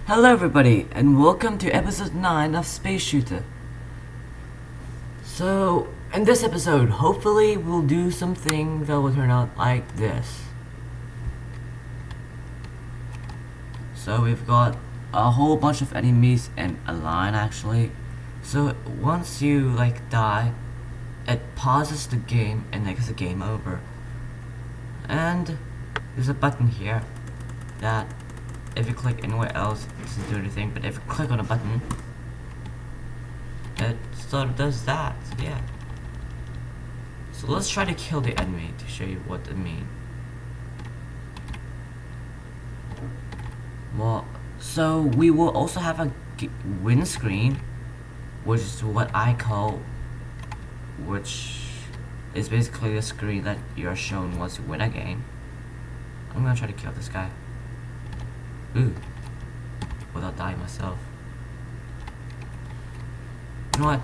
Hello everybody, and welcome to episode 9 of Space Shooter. So, in this episode, hopefully we'll do something that will turn out like this. So we've got a whole bunch of enemies in a line actually. So once you die, it pauses the game and makes the game over. And there's a button here that if you click anywhere else, it doesn't do anything, but if you click on a button, it sort of does that, yeah. So let's try to kill the enemy to show you what I mean. Well, so we will also have a win screen, which is what I call, which is basically the screen that you're shown once you win a game. I'm gonna try to kill this guy. Ooh, without dying myself. You know what?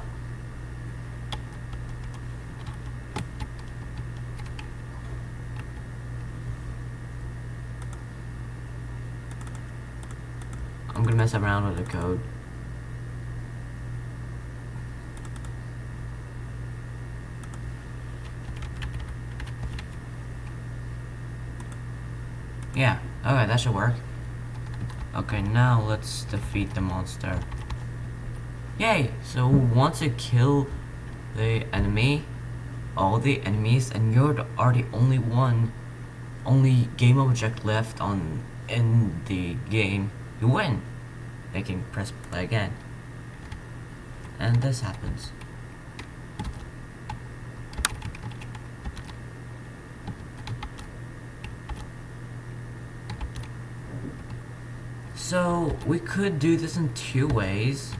I'm gonna mess around with the code. Yeah, okay, that should work. Okay, now let's defeat the monster. Yay! So once you kill the enemy, all the enemies, and are the only game object left in the game, you win. They can press play again. And this happens. So we could do this in two ways.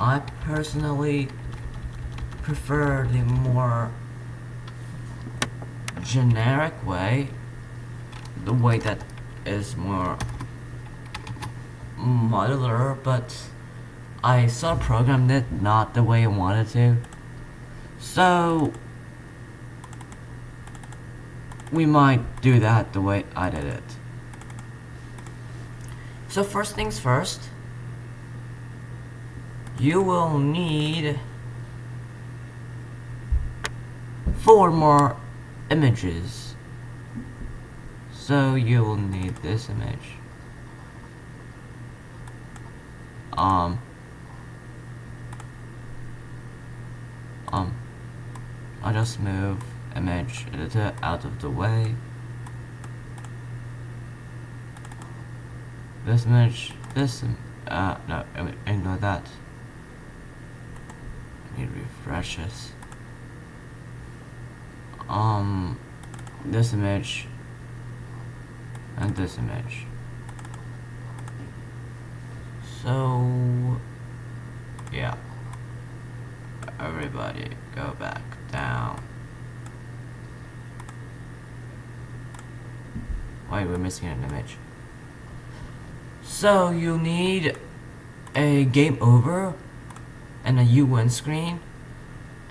I personally prefer the more generic way, the way that is more modular, but I sort of programmed it not the way I wanted to. So we might do that the way I did it. So first things first, you will need 4 more images. So you will need this image. I'll just move image editor out of the way. This image, no, ignore that. I need to refresh this. This image, and this image. So, yeah. Everybody, go back down. Wait, we're missing an image. So you need a game over and a UN screen,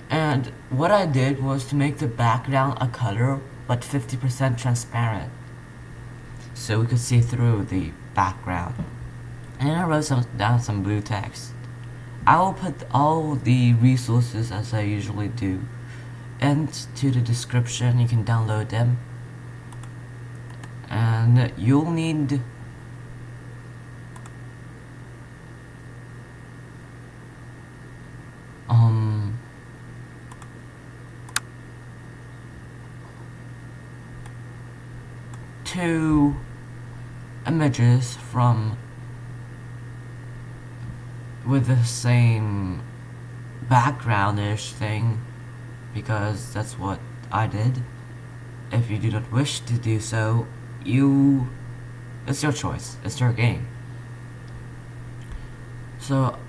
and what I did was to make the background a color but 50% transparent so we could see through the background. And I wrote down some blue text. I will put all the resources as I usually do into the description. You can download them, and you'll need two images from with the same background-ish thing, because that's what I did. If you do not wish to do so, it's your choice, it's your game. So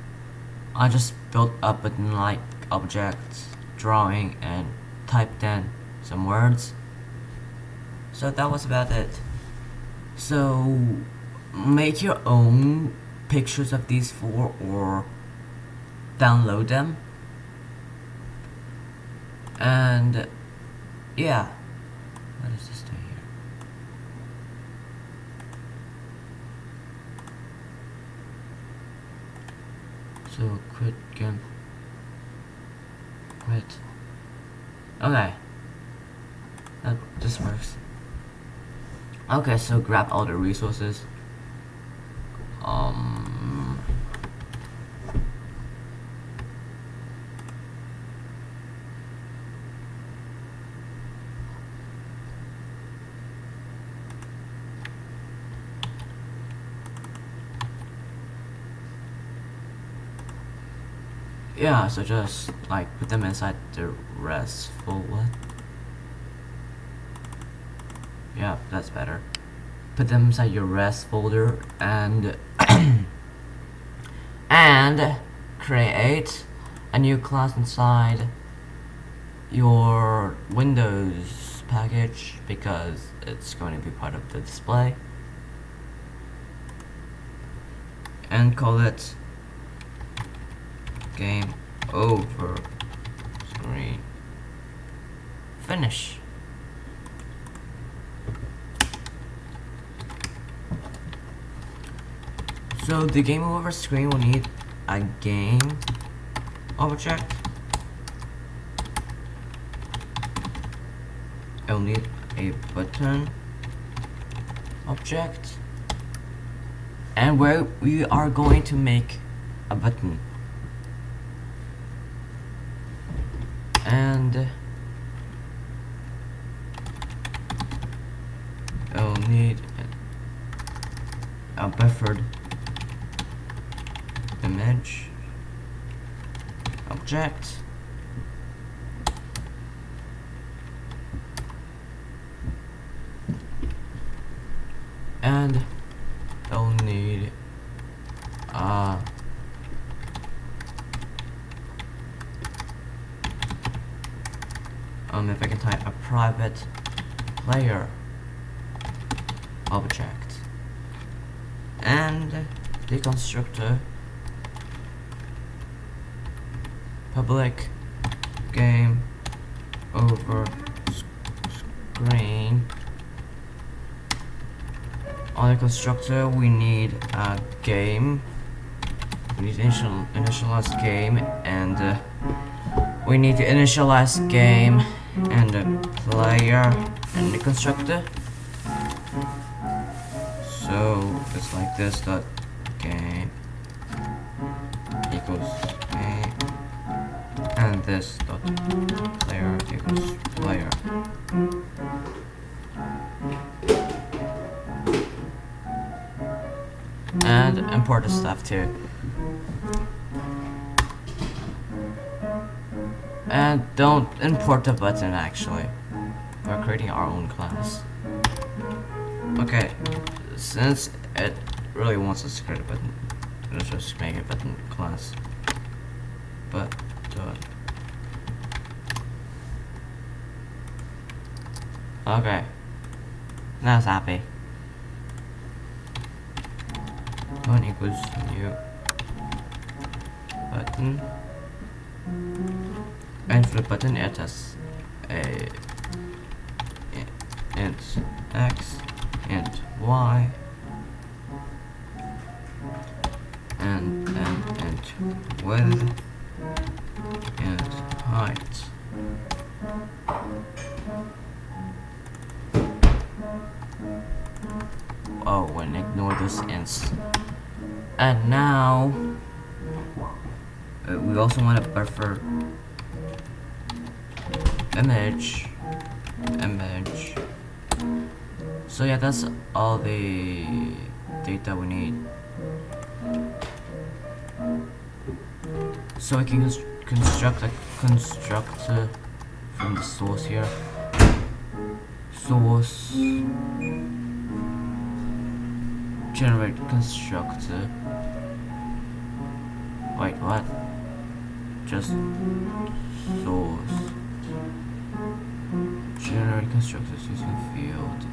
I just built up a like object drawing and typed in some words. So that was about it. So make your own pictures of these 4 or download them. And yeah, what does this do here? So quit game. Quit. Okay. This works. Okay, so grab all the resources. Yeah, so just like put them inside the restful one. Yeah, that's better. Put them inside your rest folder and and create a new class inside your Windows package because it's going to be part of the display, and call it Game Over Screen. Finish. So the Game Over screen will need a game object. It'll need a button object, and where we are going to make a button, and it'll need a buffered image object, and it'll need if I can type, a private player object, and the constructor public game over screen. On the constructor we need a game. We need to initialize game, and we need to initialize game and the player and the constructor. So it's like this, dot game equals game, and this dot player equals player. And import the stuff too. And don't import the button actually. We're creating our own class. Okay, since it really wants us to create a button, let's just make a button class. But okay, now it's happy. One equals new button, and for the button it has a int x, int y, and int width, int height. Oh, and ignore those ints. And now we also want to buffer image. So yeah, that's all the data we need. So we can construct a constructor from the source here. Source generate constructor. Wait, what? Just source generate constructors using field.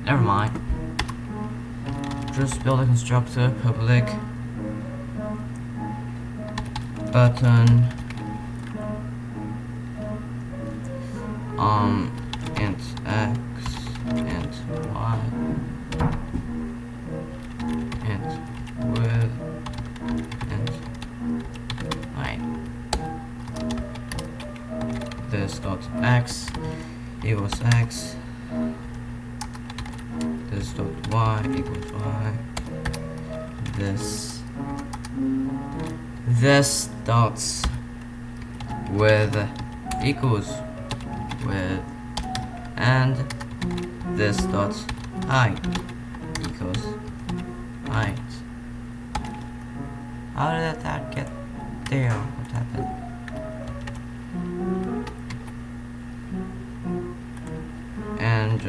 Never mind. Just build a constructor, public button int x, int y, x equals x. This dot y equals y. This dots with equals with, and this dots height equals height. How did that get there? What happened? And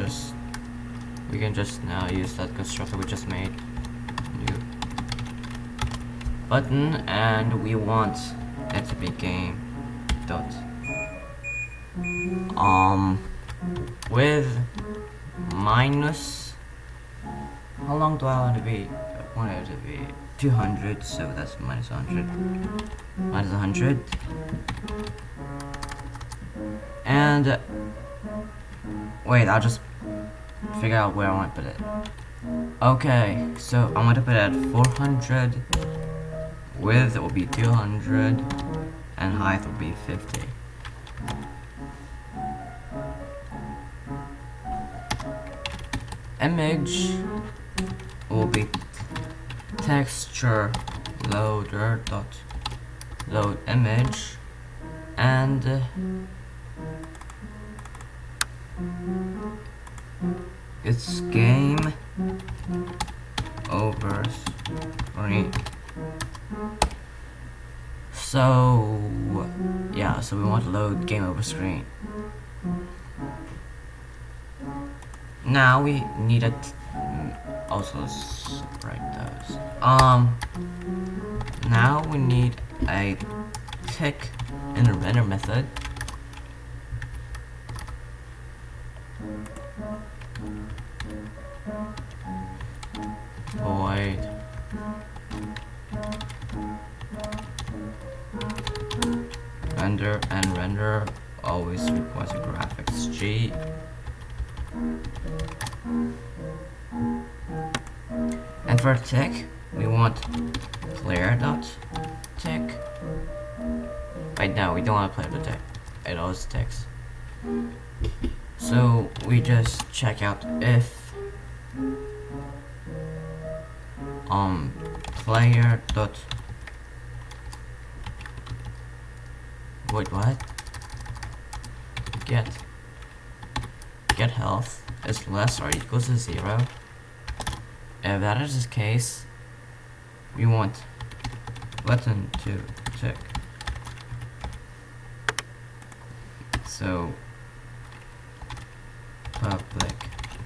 we can just now use that constructor we just made. New button, and we want it to be game dot with minus, how long do I want to be? I want it to be 200, so that's minus 100. Minus 100. And wait, I'll just figure out where I want to put it. Okay, so I want to put it at 400. Width will be 200, and height will be 50. Image will be texture loader dot load image, and it's game over screen. So yeah, so we want to load game over screen. Now we need to also separate those. Now we need a tick in the render method. Void render, and render always requires a graphics G. And for tick, we want player dot tick. Right now, we don't want player dot tick. It always ticks. So we just check out if player dot wait, what? Get health is less or equals to 0. If that is the case, we want button to tick. So public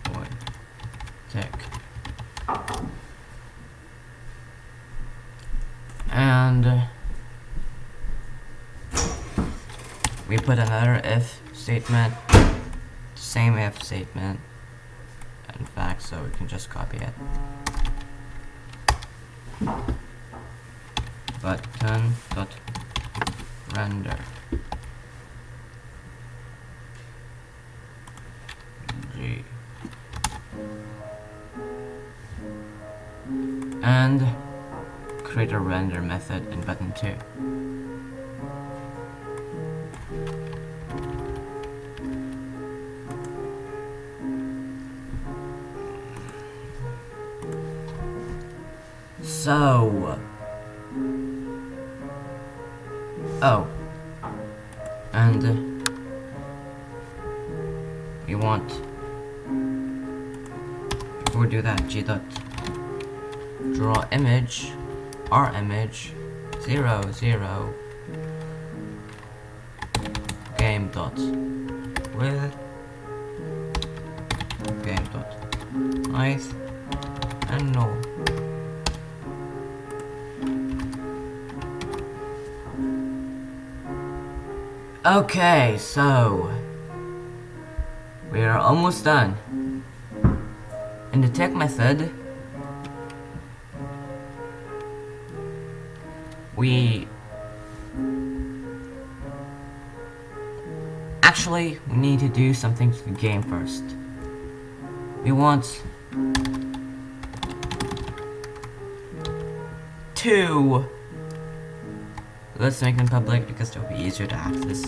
void tick, and we put another if statement, same if statement, in fact, so we can just copy it. Button dot render G, and create a render method in button 2. So, oh, and we want, before we do that, G dot draw image, our image, 0, 0, game dot with game dot height, and null. Okay, so we are almost done. In the tick method, we need to do something to the game first. We want to, let's make them public because it'll be easier to access.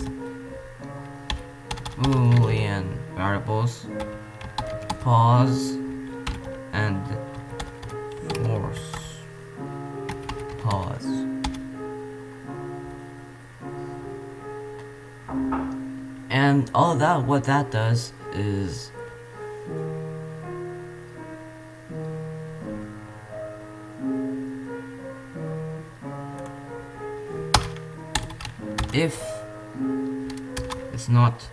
Boolean variables, pause, and force pause. And all that, what that does is if it's not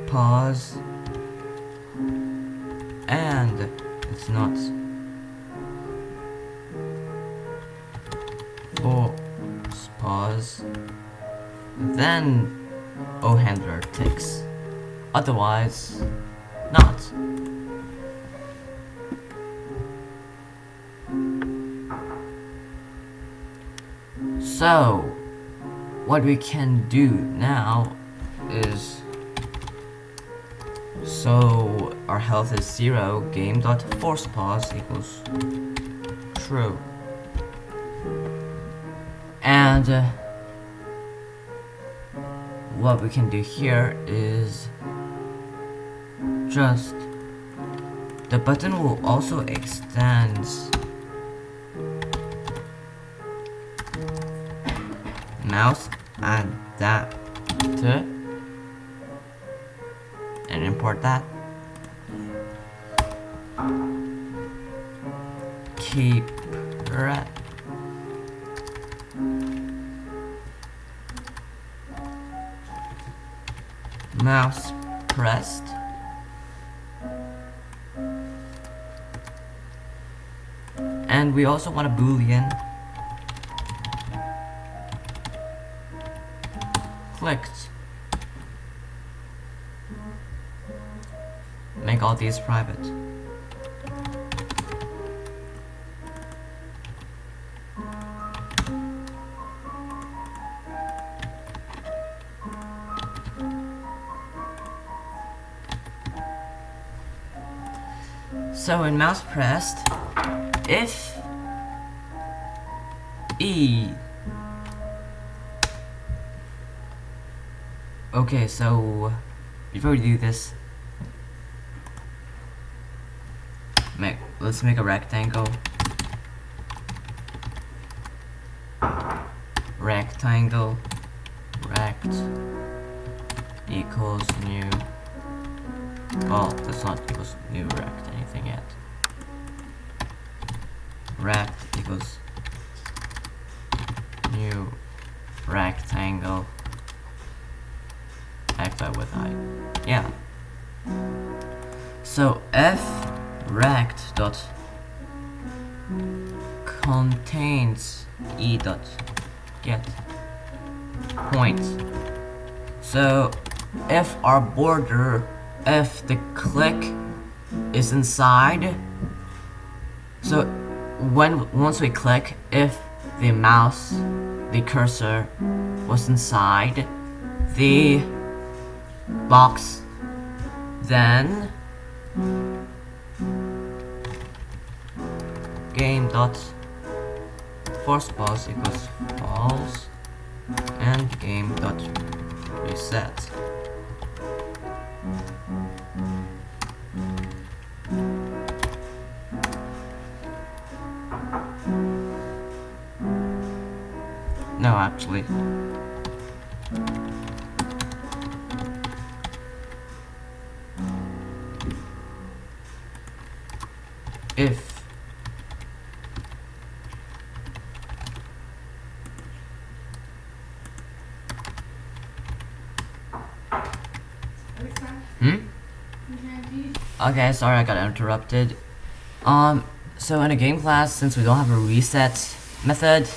pause and it's not force pause, then O handler ticks. Otherwise, not. So, what we can do now is, so our health is 0, game.force pause equals true. And what we can do here is just, the button will also extend mouse adapter and import that. Keep red. Mouse pressed. And we also want a boolean clicked. Make all these private. So in mouse pressed, if E. Okay, so before we do this, let's make a rectangle. Rectangle rect equals new. Well, that's not equals new rect anything yet. Rect equals new rectangle. Recti with I. Yeah. So f rect dot contains e dot get point. So if our border, if the click is inside, so once we click, if the mouse, the cursor was inside the box, then game dot force pause equals false and game dot reset. No, actually. If okay, sorry I got interrupted. So in a game class, since we don't have a reset method,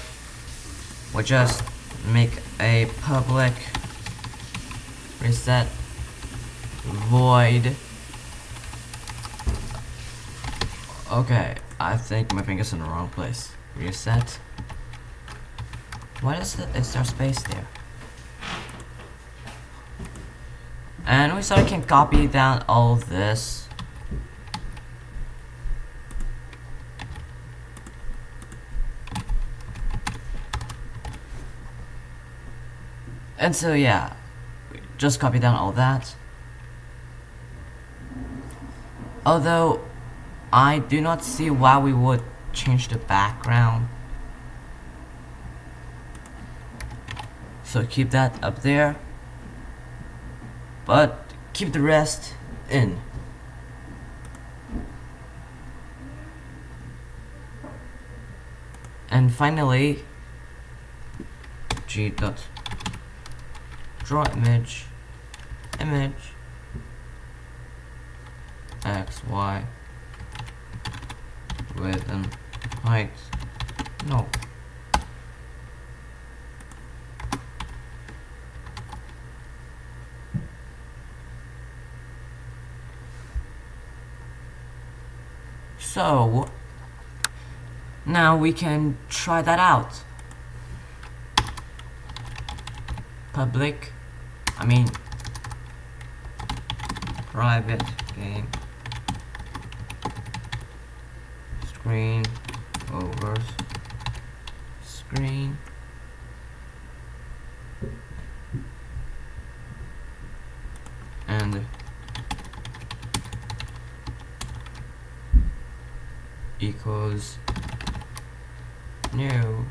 we'll just make a public reset void. Okay, I think my finger's in the wrong place. Reset. What is it? Is there space there? And we sort of can copy down all this. And so yeah, just copy down all that. Although I do not see why we would change the background. So keep that up there, but keep the rest in. And finally, draw image x, y, width and height. No. So now we can try that out. Private game screen over screen and equals new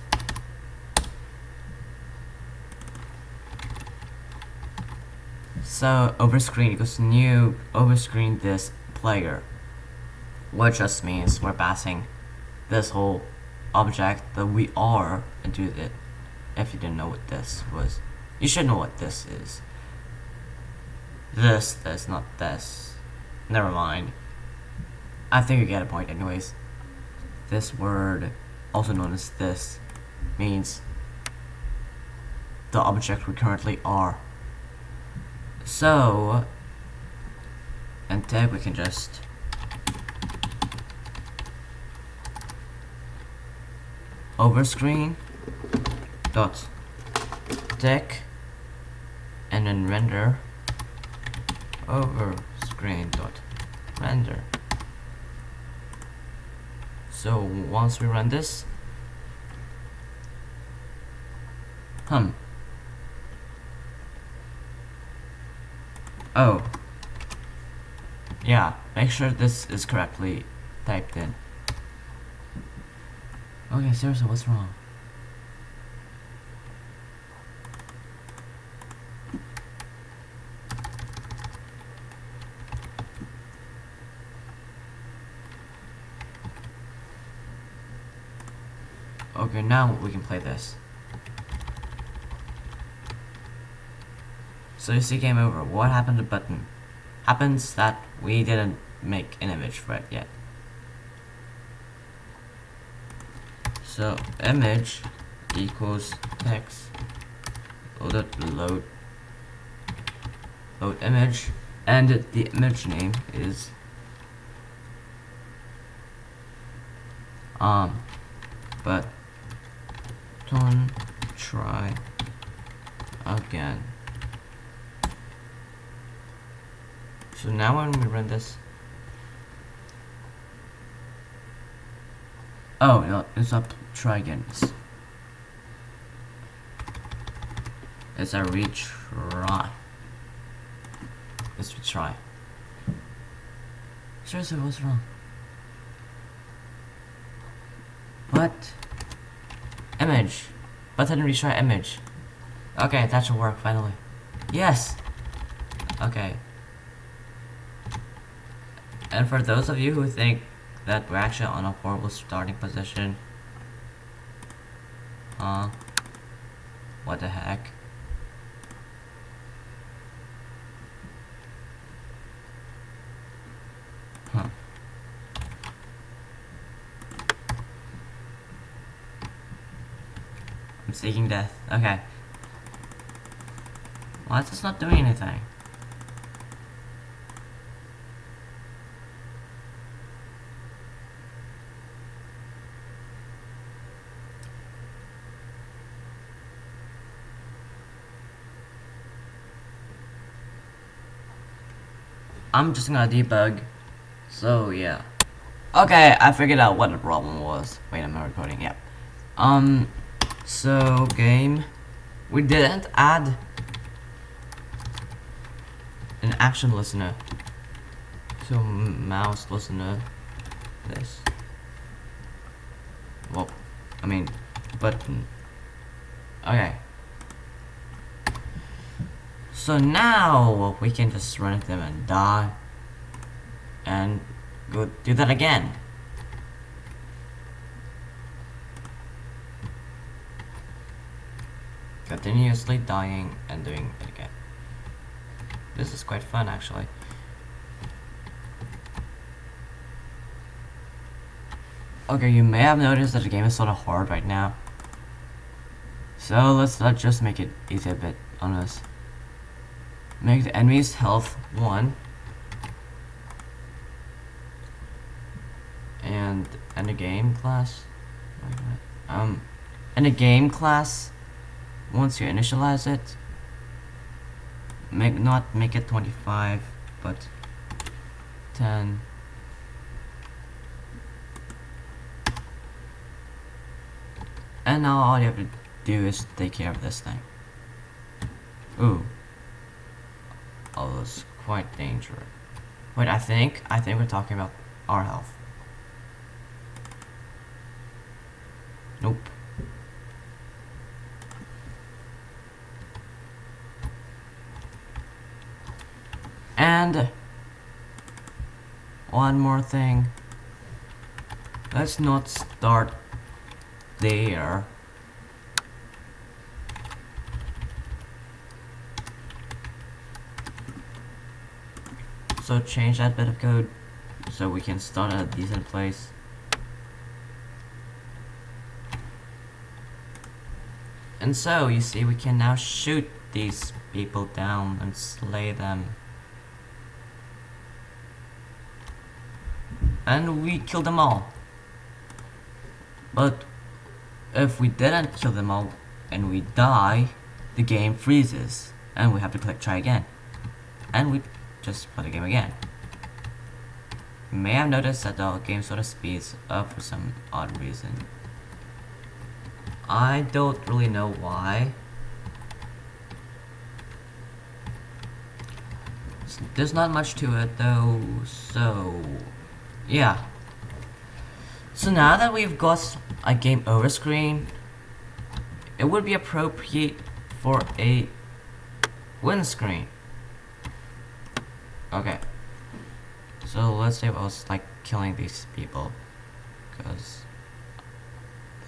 so over screen equals new over screen this player, which just means we're passing this whole object that we are into it. If you didn't know what this was, you should know what this is. This, not this. Never mind. I think you get a point anyways. This word, also known as this, means the object we currently are. So, in tag we can just over screen dot tick and then render over screen dot render. So once we run this, oh yeah, make sure this is correctly typed in. Okay, seriously, what's wrong? Okay, now we can play this. So you see game over. What happened to the button? Happens that we didn't make an image for it yet. So image equals text load image, and the image name is but don't try again. So now when we run this, oh no, it's up. Try again. It's a retry. Let's retry. Seriously, what's wrong? What? Image. Button retry image. Okay, that should work finally. Yes. Okay. And for those of you who think that we're actually on a horrible starting position, what the heck? I'm seeking death. Okay. Why is this not doing anything? I'm just gonna debug. So yeah. Okay, I figured out what the problem was. Wait, I'm not recording. Yep. So game. We didn't add an action listener. So mouse listener, this. Well, I mean, button. Okay. So now we can just run at them and die, and go do that again. Continuously dying and doing it again. This is quite fun, actually. Okay, you may have noticed that the game is sort of hard right now. So let's just make it easy a bit on us. Make the enemy's health 1. And a game class. And a game class, once you initialize it, not make it 25, but 10. And now all you have to do is take care of this thing. Ooh. Oh, that's quite dangerous. Wait, I think we're talking about our health. Nope. And one more thing. Let's not start there. So change that bit of code so we can start at a decent place. And so you see, we can now shoot these people down and slay them. And we killed them all. But if we didn't kill them all and we die, the game freezes and we have to click try again. And we just play the game again. You may have noticed that the game sort of speeds up for some odd reason. I don't really know why. There's not much to it though, so yeah. So now that we've got a game over screen, it would be appropriate for a win screen. Okay. So let's say I was like killing these people, because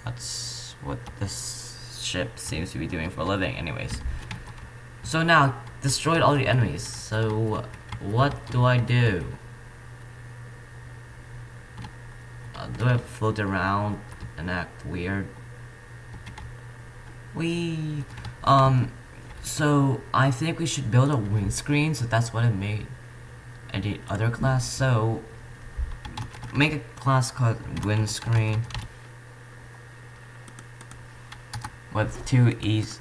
that's what this ship seems to be doing for a living anyways. So now, destroyed all the enemies. So what do I do? Do I float around and act weird? So I think we should build a windscreen, so that's what I made in the other class. So make a class called windscreen with 2 E's.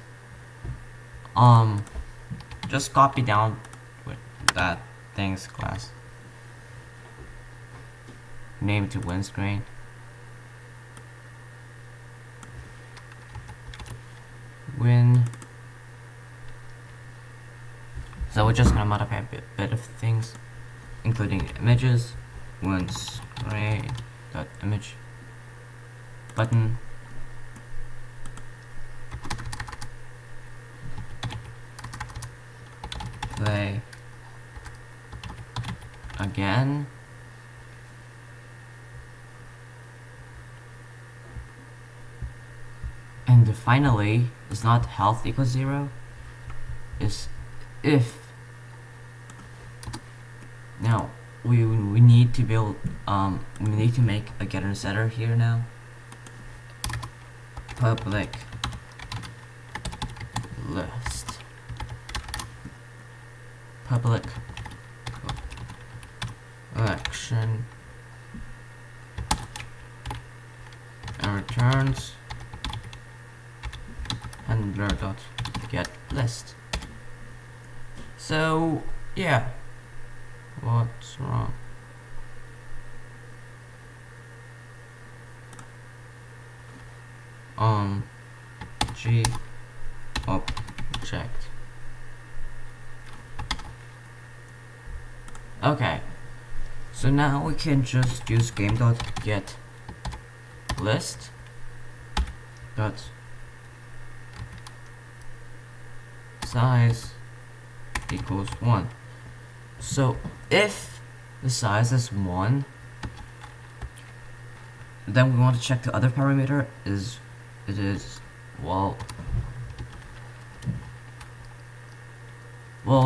Just copy down with that thing's class. Name to windscreen. Win. So we're just gonna modify a bit of things, including images. Windscreen dot image button. Play again. And finally, is not health equals 0, is if. Now we need to build we need to make a getter and setter here now. Public list. Public collection and returns handler dot get list. So yeah, what's wrong? G object Okay, so now we can just use game.get list dot size equals 1. So if the size is 1, then we want to check the other parameter is well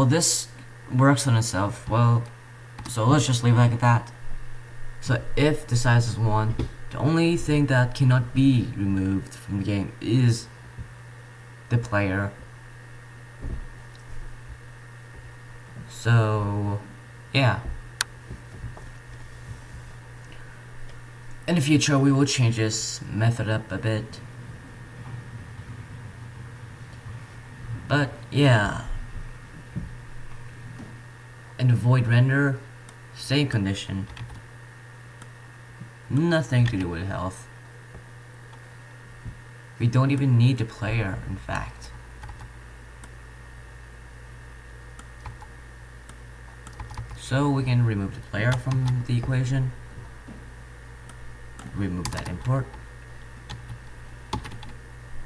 this works on itself. Well, so let's just leave it like that. So if the size is 1, the only thing that cannot be removed from the game is the player. So yeah, in the future we will change this method up a bit, but yeah. In the void render, same condition, nothing to do with health. We don't even need the player, in fact. So we can remove the player from the equation, remove that import,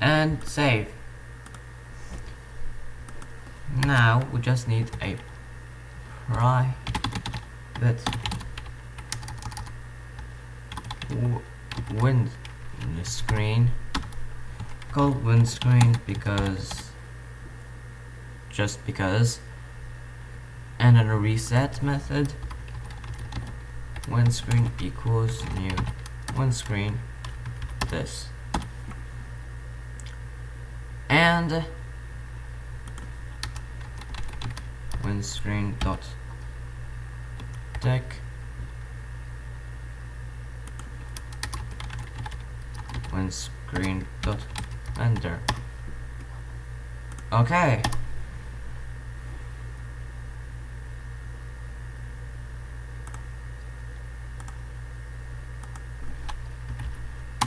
and save. Now we just need a private windscreen called windscreen just because, and then a reset method, windscreen equals new windscreen this, and windscreen dot deck windscreen dot render. Okay.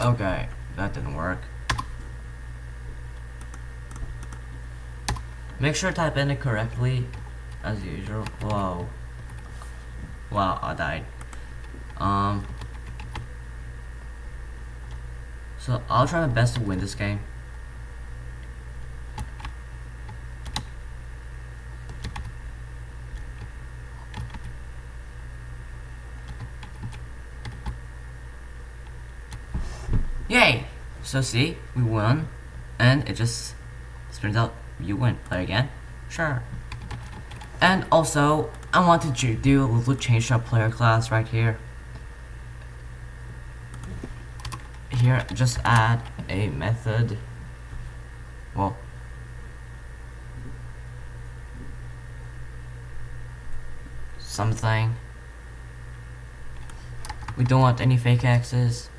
Okay, that didn't work. Make sure to type in it correctly, as usual. Whoa. Wow, I died. So I'll try my best to win this game. Yay! So see, we won, and it just turns out you win. Play again? Sure. And also, I wanted to do a little change to our player class right here. Here, just add a method. Well, something. We don't want any fake X's.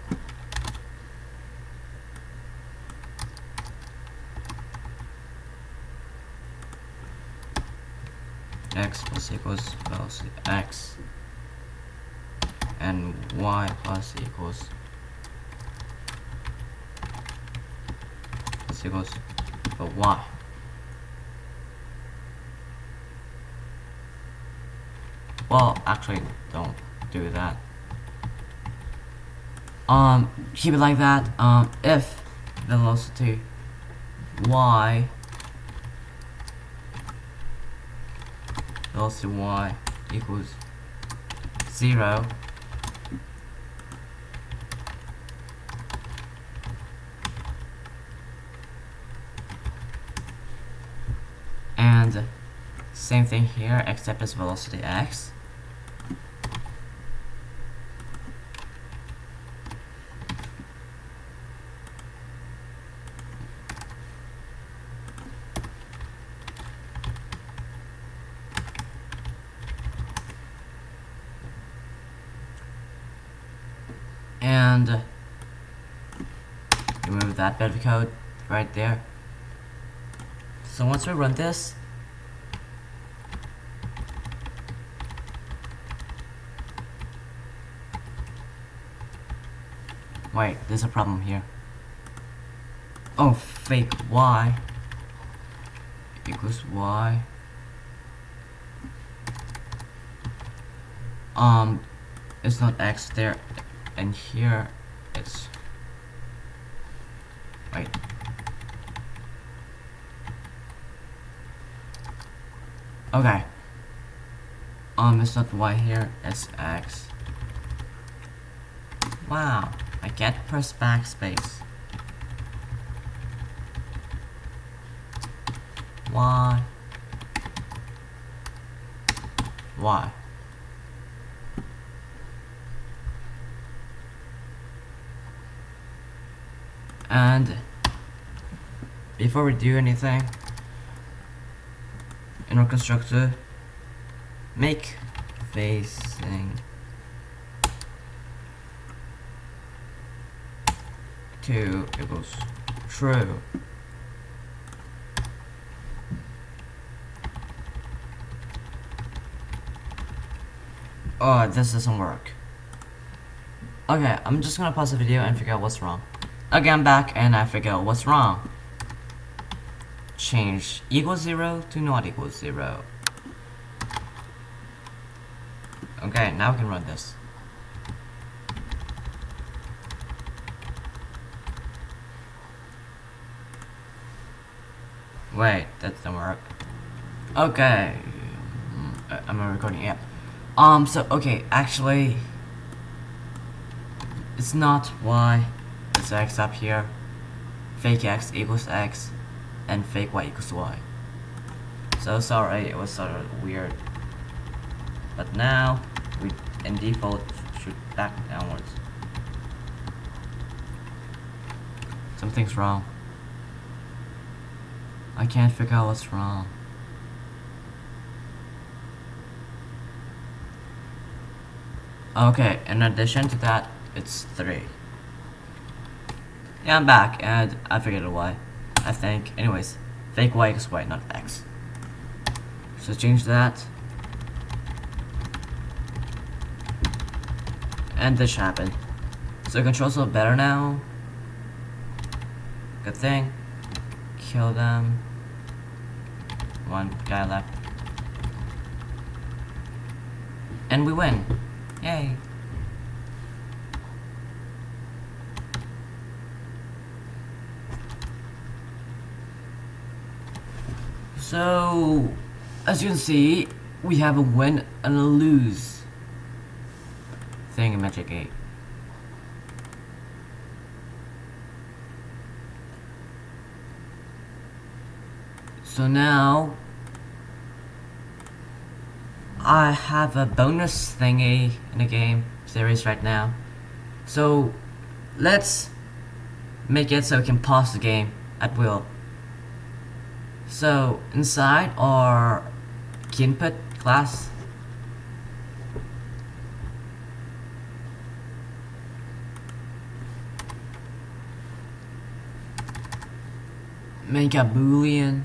X plus equals velocity X, and Y plus equals Y. Well, actually, don't do that. Keep it like that. If velocity Y equals 0, and same thing here except it's velocity X. And remove that bit of code right there. So once we run this, wait, there's a problem here. Oh, fake Y equals Y it's not X there, and here it's, wait, okay, it's not Y here, it's X. Wow, I can't press backspace. Y. And before we do anything in our constructor, make facing to equals true. Oh, this doesn't work. Okay, I'm just gonna pause the video and figure out what's wrong. Okay, I'm back and I figure out what's wrong. Change equals 0 to not equals 0. Okay, now we can run this. Wait, that didn't work. Okay, I'm not recording yet. So okay, actually, it's not Y, it's X up here. Fake X equals X, and fake Y equals Y. So sorry, it was sort of weird. But now, we in default shoot back downwards. Something's wrong. I can't figure out what's wrong. Okay, in addition to that, it's 3. Yeah, I'm back, and I figured out why. I think. Anyways, fake Y equals Y, not X. So change that. And this should happen. So controls look better now. Good thing. Kill them. One guy left. And we win. Yay. So, as you can see, we have a win and a lose thing in Magic 8. So now, I have a bonus thingy in the game series right now. So, let's make it so we can pause the game at will. So, inside our input class, make a boolean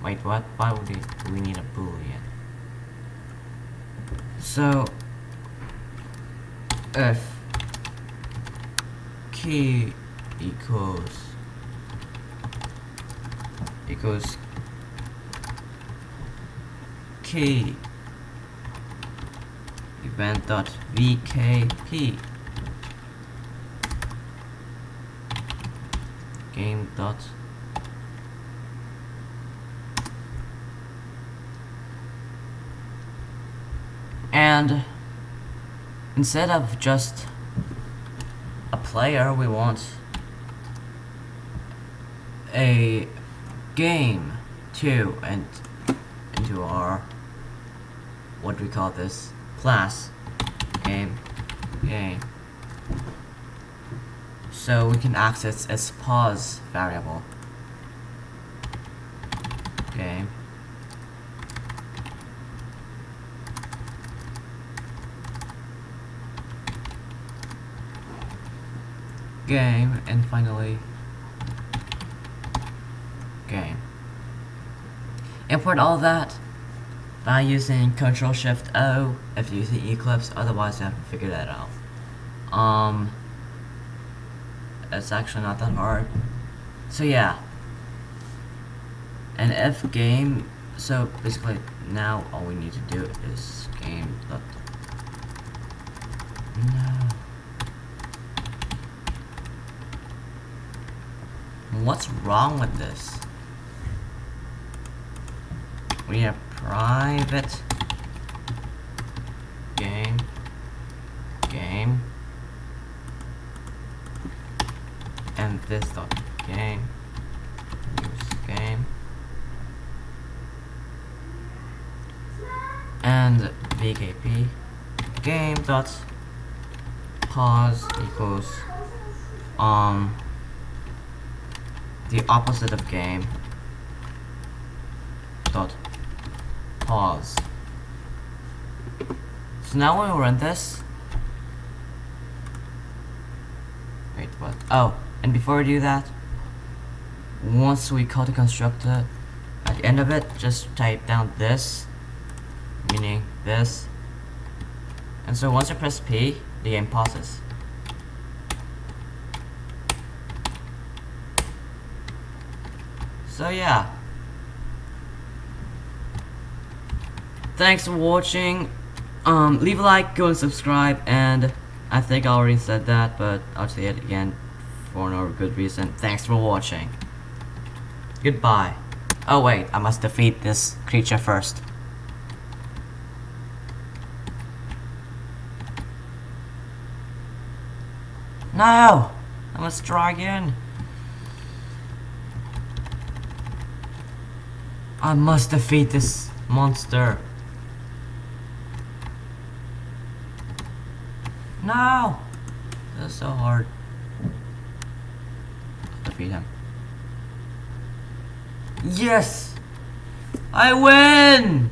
wait, what? Why would we need a boolean? So if key equals key event.vkp game dot and instead of just a player, we want a game too, and into our, what do we call this, class, game, so we can access its pause variable, game, and finally game. Import all that by using Ctrl-Shift-O if you use Eclipse, otherwise you have to figure that out. It's actually not that hard. So yeah, And if game, so basically now all we need to do is game dot. No. What's wrong with this? We need a private game and this dot game use game and vkp game dot pause equals the opposite of game dot pause. So now when we run this, wait, what? Oh, and before we do that, once we call the constructor, at the end of it, just type down this, meaning this. And so once you press P, the game pauses. So yeah. Thanks for watching. Leave a like, go and subscribe, and I think I already said that, but I'll say it again for no good reason. Thanks for watching. Goodbye. Oh wait, I must defeat this creature first. No! I must try again. I must defeat this monster. No! This is so hard. I'll defeat him. Yes! I win!